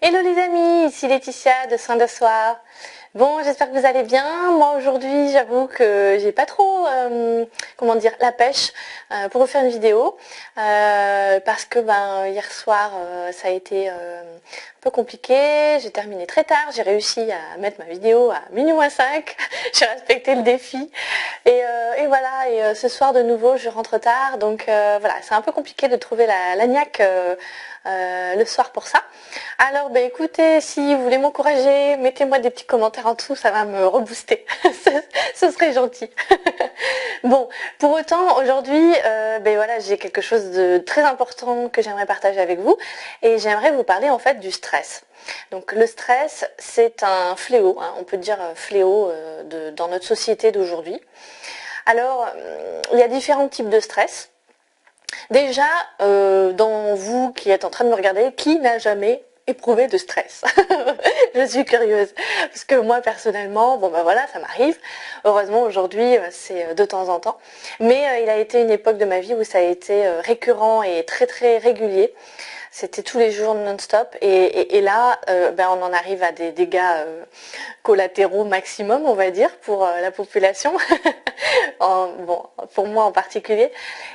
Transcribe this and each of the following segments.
Hello les amis, ici Laetitia de Soins de Soir. Bon, j'espère que vous allez bien. Moi aujourd'hui, j'avoue que j'ai pas trop, la pêche pour refaire une vidéo parce que hier soir ça a été un peu compliqué. J'ai terminé très tard. J'ai réussi à mettre ma vidéo à minuit moins 5. J'ai respecté le défi et voilà. Et ce soir de nouveau, je rentre tard, donc voilà, c'est un peu compliqué de trouver la niaque le soir pour ça. Alors écoutez, si vous voulez m'encourager, mettez-moi des petits commentaires en dessous, ça va me rebooster. Ce serait gentil. Bon, pour autant, aujourd'hui, voilà, j'ai quelque chose de très important que j'aimerais partager avec vous et j'aimerais vous parler en fait du stress. Donc le stress, c'est un fléau, hein, on peut dire fléau dans notre société d'aujourd'hui. Alors, il y a différents types de stress. Déjà, dans vous qui êtes en train de me regarder, qui n'a jamais éprouvé de stress? Je suis curieuse parce que moi personnellement, voilà, ça m'arrive. Heureusement aujourd'hui, c'est de temps en temps. Mais il a été une époque de ma vie où ça a été récurrent et très très régulier. C'était tous les jours non-stop et là, on en arrive à des dégâts collatéraux maximum, on va dire, pour la population. Pour moi en particulier.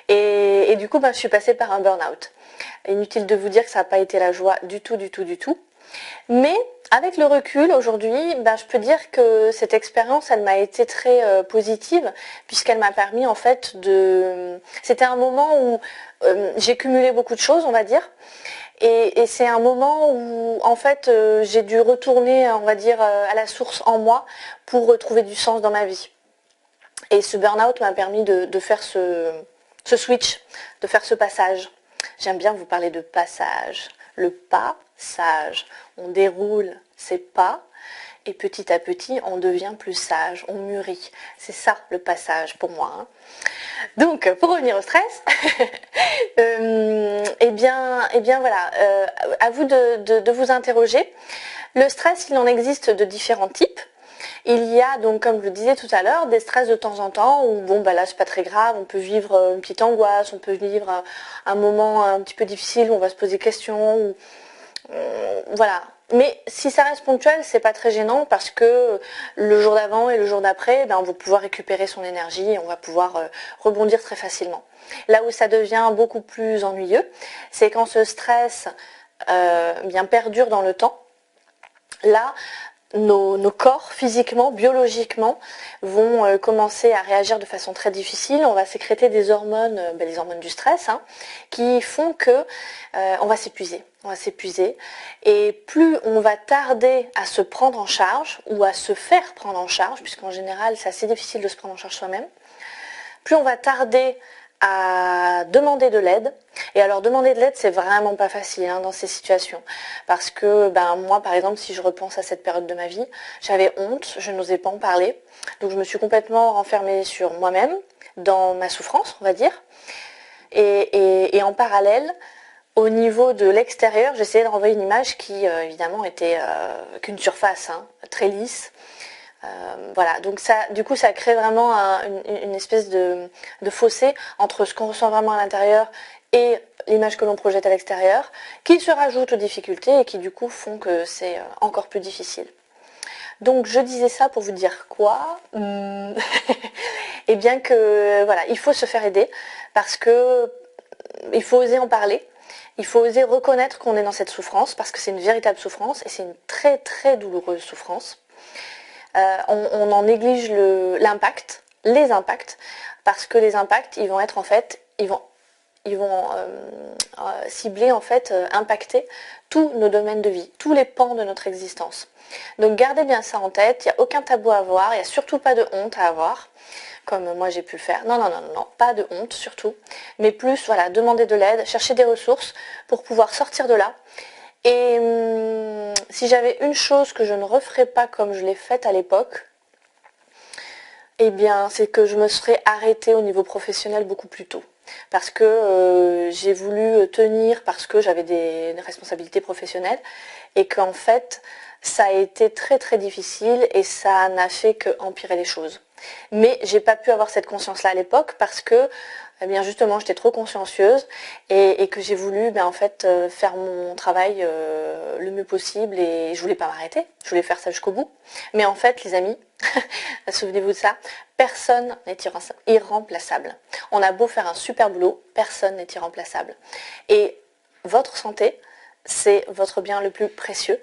Et du coup, je suis passée par un burn-out. Inutile de vous dire que ça n'a pas été la joie du tout, du tout, du tout. Mais avec le recul aujourd'hui, je peux dire que cette expérience, elle m'a été très positive puisqu'elle m'a permis en fait de... C'était un moment où j'ai cumulé beaucoup de choses, on va dire. Et c'est un moment où en fait j'ai dû retourner, on va dire, à la source en moi pour retrouver du sens dans ma vie. Et ce burn-out m'a permis de faire ce switch, de faire ce passage. J'aime bien vous parler de passage. Le passage. On déroule ses pas et petit à petit, on devient plus sage, on mûrit. C'est ça le passage pour moi. Hein. Donc, pour revenir au stress, voilà, à vous de vous interroger. Le stress, il en existe de différents types. Il y a donc, comme je le disais tout à l'heure, des stress de temps en temps où là c'est pas très grave, on peut vivre une petite angoisse, on peut vivre un moment un petit peu difficile où on va se poser des questions, voilà. Mais si ça reste ponctuel, c'est pas très gênant parce que le jour d'avant et le jour d'après, on va pouvoir récupérer son énergie et on va pouvoir rebondir très facilement. Là où ça devient beaucoup plus ennuyeux, c'est quand ce stress perdure dans le temps. Là, nos corps, physiquement, biologiquement, vont commencer à réagir de façon très difficile. On va sécréter des hormones, les hormones du stress, hein, qui font que on va s'épuiser. On va s'épuiser. Et plus on va tarder à se prendre en charge ou à se faire prendre en charge, puisqu'en général, c'est assez difficile de se prendre en charge soi-même, plus on va tarder à demander de l'aide. Et alors demander de l'aide, c'est vraiment pas facile dans ces situations. Parce que moi par exemple, si je repense à cette période de ma vie, j'avais honte, je n'osais pas en parler. Donc je me suis complètement renfermée sur moi-même, dans ma souffrance, on va dire. Et en parallèle, au niveau de l'extérieur, j'essayais de renvoyer une image qui évidemment était qu'une surface, très lisse. Voilà, donc ça, du coup, ça crée vraiment une espèce de fossé entre ce qu'on ressent vraiment à l'intérieur et l'image que l'on projette à l'extérieur, qui se rajoute aux difficultés et qui du coup font que c'est encore plus difficile. Donc je disais ça pour vous dire quoi Eh bien que voilà, il faut se faire aider parce que il faut oser en parler. Il faut oser reconnaître qu'on est dans cette souffrance parce que c'est une véritable souffrance et c'est une très très douloureuse souffrance. On en néglige l'impact, les impacts, parce que les impacts, ils vont être en fait, ils vont cibler en fait, impacter tous nos domaines de vie, tous les pans de notre existence. Donc gardez bien ça en tête, il n'y a aucun tabou à avoir, il n'y a surtout pas de honte à avoir, comme moi j'ai pu le faire. Non, pas de honte surtout, mais plus, voilà, demander de l'aide, chercher des ressources pour pouvoir sortir de là. Et si j'avais une chose que je ne referais pas comme je l'ai faite à l'époque, eh bien, c'est que je me serais arrêtée au niveau professionnel beaucoup plus tôt. Parce que j'ai voulu tenir, parce que j'avais des responsabilités professionnelles, et qu'en fait, ça a été très très difficile et ça n'a fait qu'empirer les choses. Mais j'ai pas pu avoir cette conscience-là à l'époque parce que eh bien justement j'étais trop consciencieuse et que j'ai voulu en fait faire mon travail le mieux possible et je voulais pas m'arrêter, je voulais faire ça jusqu'au bout. Mais en fait les amis, souvenez-vous de ça, personne n'est irremplaçable. On a beau faire un super boulot, personne n'est irremplaçable. Et votre santé, c'est votre bien le plus précieux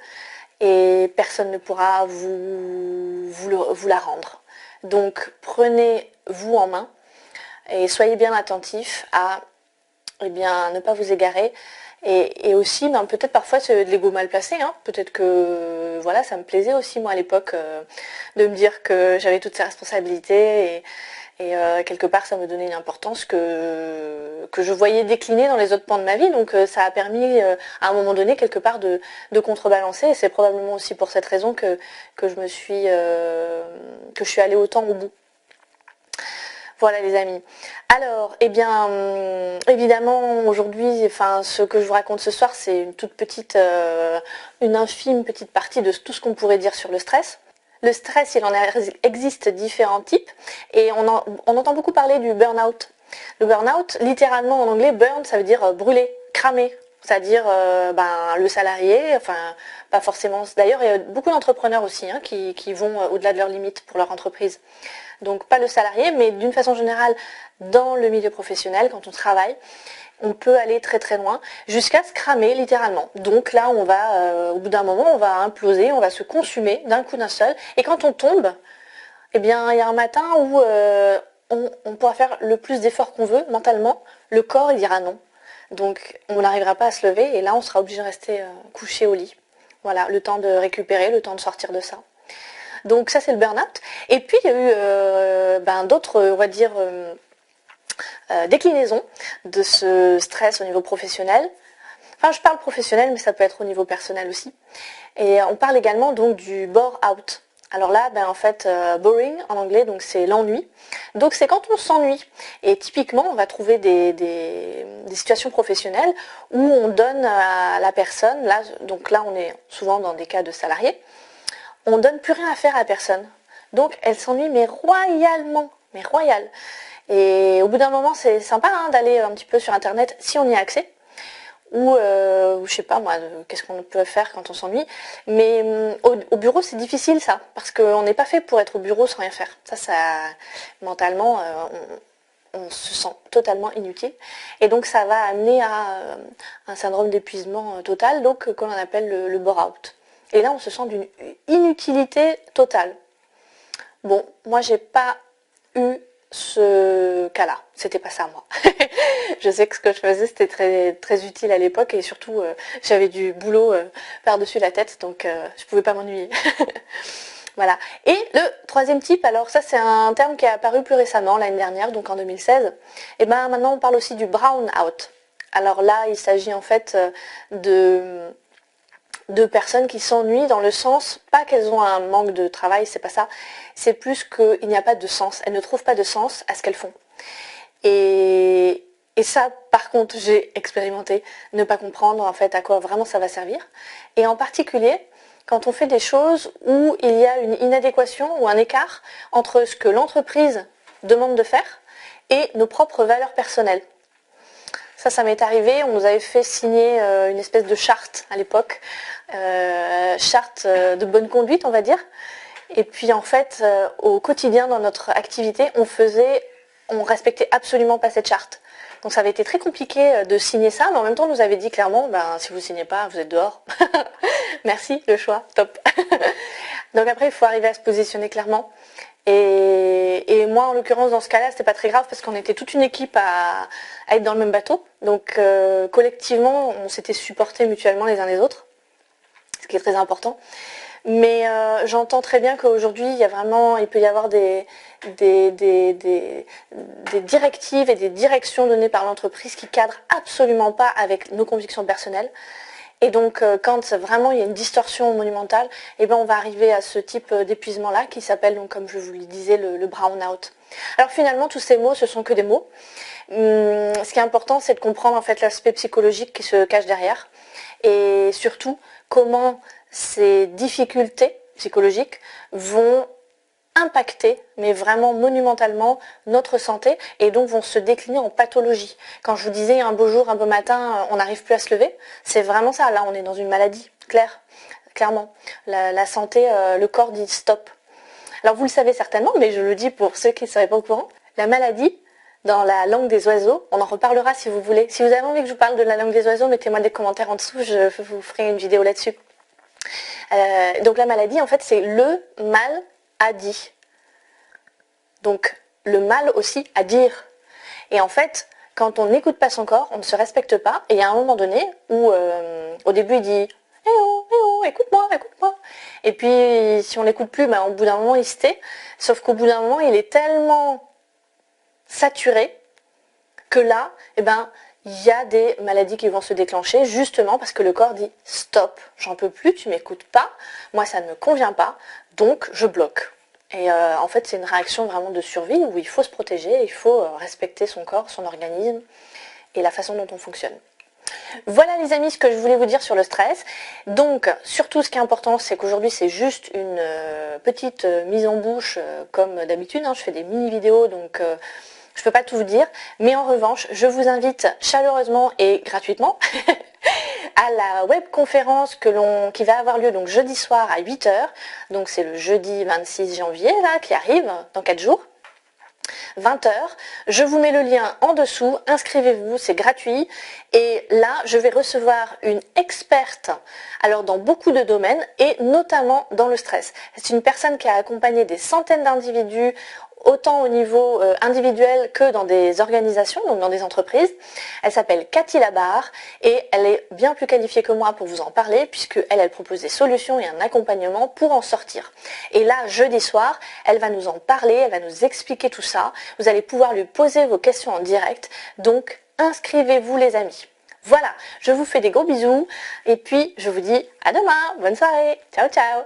et personne ne pourra vous la rendre. Donc prenez-vous en main et soyez bien attentifs à ne pas vous égarer et aussi peut-être parfois c'est de l'ego mal placé, hein. Peut-être que voilà, ça me plaisait aussi moi à l'époque de me dire que j'avais toutes ces responsabilités et quelque part ça me donnait une importance que je voyais décliner dans les autres pans de ma vie, donc ça a permis à un moment donné quelque part de contrebalancer et c'est probablement aussi pour cette raison que je suis allée autant au bout. Voilà les amis. Alors, évidemment, aujourd'hui, ce que je vous raconte ce soir, c'est une toute petite, une infime petite partie de tout ce qu'on pourrait dire sur le stress. Le stress, il en existe différents types et on entend beaucoup parler du burn-out. Le burn-out, littéralement en anglais, burn, ça veut dire brûler, cramer. C'est-à-dire le salarié, pas forcément. D'ailleurs, il y a beaucoup d'entrepreneurs aussi qui vont au-delà de leurs limites pour leur entreprise. Donc pas le salarié, mais d'une façon générale, dans le milieu professionnel, quand on travaille, on peut aller très très loin, jusqu'à se cramer littéralement. Donc là, on va, au bout d'un moment, on va imploser, on va se consumer d'un coup d'un seul. Et quand on tombe, il y a un matin où on pourra faire le plus d'efforts qu'on veut, mentalement, le corps il dira non. Donc on n'arrivera pas à se lever et là on sera obligé de rester couché au lit. Voilà, le temps de récupérer, le temps de sortir de ça. Donc ça c'est le burn-out. Et puis il y a eu d'autres, on va dire, déclinaisons de ce stress au niveau professionnel. Enfin je parle professionnel mais ça peut être au niveau personnel aussi. Et on parle également donc du bore-out. Alors là, boring en anglais, donc c'est l'ennui. Donc c'est quand on s'ennuie. Et typiquement, on va trouver des situations professionnelles où on donne à la personne, donc là on est souvent dans des cas de salariés, on donne plus rien à faire à la personne. Donc elle s'ennuie mais royalement, mais royal. Et au bout d'un moment, c'est sympa d'aller un petit peu sur internet si on y a accès. Ou je sais pas moi, qu'est-ce qu'on peut faire quand on s'ennuie. Mais au bureau, c'est difficile ça, parce qu'on n'est pas fait pour être au bureau sans rien faire. Ça mentalement, on se sent totalement inutile. Et donc ça va amener à un syndrome d'épuisement total, donc qu'on appelle le bore-out. Et là, on se sent d'une inutilité totale. Bon, moi, j'ai pas eu ce cas-là. C'était pas ça, moi. Je sais que ce que je faisais, c'était très, très utile à l'époque et surtout, j'avais du boulot par-dessus la tête, donc je pouvais pas m'ennuyer. Voilà. Et le troisième type, alors ça, c'est un terme qui est apparu plus récemment, l'année dernière, donc en 2016. Et maintenant, on parle aussi du brown out. Alors là, il s'agit en fait de personnes qui s'ennuient dans le sens, pas qu'elles ont un manque de travail, c'est pas ça, c'est plus qu'il n'y a pas de sens, elles ne trouvent pas de sens à ce qu'elles font. Et ça, par contre, j'ai expérimenté, ne pas comprendre en fait à quoi vraiment ça va servir. Et en particulier, quand on fait des choses où il y a une inadéquation ou un écart entre ce que l'entreprise demande de faire et nos propres valeurs personnelles. Ça m'est arrivé, on nous avait fait signer une espèce de charte à l'époque, charte de bonne conduite on va dire. Et puis en fait, au quotidien dans notre activité, on respectait absolument pas cette charte. Donc ça avait été très compliqué de signer ça, mais en même temps on nous avait dit clairement, si vous ne signez pas, vous êtes dehors. Merci, le choix, top. Donc après, il faut arriver à se positionner clairement. Et moi, en l'occurrence, dans ce cas-là, c'était pas très grave parce qu'on était toute une équipe à être dans le même bateau. Donc, collectivement, on s'était supportés mutuellement les uns les autres, ce qui est très important. Mais j'entends très bien qu'aujourd'hui, il peut y avoir des directives et des directions données par l'entreprise qui cadrent absolument pas avec nos convictions personnelles. Et donc, quand vraiment il y a une distorsion monumentale, on va arriver à ce type d'épuisement-là qui s'appelle, donc, comme je vous le disais, le brown-out. Alors finalement, tous ces mots, ce sont que des mots. Ce qui est important, c'est de comprendre en fait l'aspect psychologique qui se cache derrière et surtout comment ces difficultés psychologiques vont impacter, mais vraiment monumentalement, notre santé et donc vont se décliner en pathologie. Quand je vous disais un beau jour, un beau matin, on n'arrive plus à se lever, c'est vraiment ça. Là, on est dans une maladie, clairement. La santé, le corps dit stop. Alors vous le savez certainement, mais je le dis pour ceux qui ne seraient pas au courant, la maladie, dans la langue des oiseaux, on en reparlera si vous voulez. Si vous avez envie que je vous parle de la langue des oiseaux, mettez-moi des commentaires en dessous, je vous ferai une vidéo là-dessus. Donc la maladie, en fait, c'est le mal à dit. Donc le mal aussi à dire. Et en fait, quand on n'écoute pas son corps, on ne se respecte pas. Et il y a un moment donné où au début il dit eh oh, écoute-moi, écoute-moi. Et puis si on l'écoute plus, au bout d'un moment il se tait. Sauf qu'au bout d'un moment, il est tellement saturé que là, il y a des maladies qui vont se déclencher justement parce que le corps dit stop, j'en peux plus, tu m'écoutes pas, moi ça ne me convient pas, donc je bloque. Et en fait, c'est une réaction vraiment de survie où il faut se protéger, il faut respecter son corps, son organisme et la façon dont on fonctionne. Voilà les amis ce que je voulais vous dire sur le stress. Donc surtout ce qui est important, c'est qu'aujourd'hui c'est juste une petite mise en bouche comme d'habitude. Je fais des mini vidéos donc je ne peux pas tout vous dire. Mais en revanche, je vous invite chaleureusement et gratuitement à la webconférence qui va avoir lieu donc jeudi soir à 8 h. Donc c'est le jeudi 26 janvier là, qui arrive dans 4 jours. 20 h. Je vous mets le lien en dessous, inscrivez-vous, c'est gratuit. Et là, je vais recevoir une experte, alors dans beaucoup de domaines et notamment dans le stress. C'est une personne qui a accompagné des centaines d'individus, autant au niveau individuel que dans des organisations, donc dans des entreprises. Elle s'appelle Cathy Labarre et elle est bien plus qualifiée que moi pour vous en parler puisqu'elle propose des solutions et un accompagnement pour en sortir. Et là, jeudi soir, elle va nous en parler, elle va nous expliquer tout ça. Vous allez pouvoir lui poser vos questions en direct, donc inscrivez-vous les amis. Voilà, je vous fais des gros bisous et puis je vous dis à demain, bonne soirée, ciao ciao.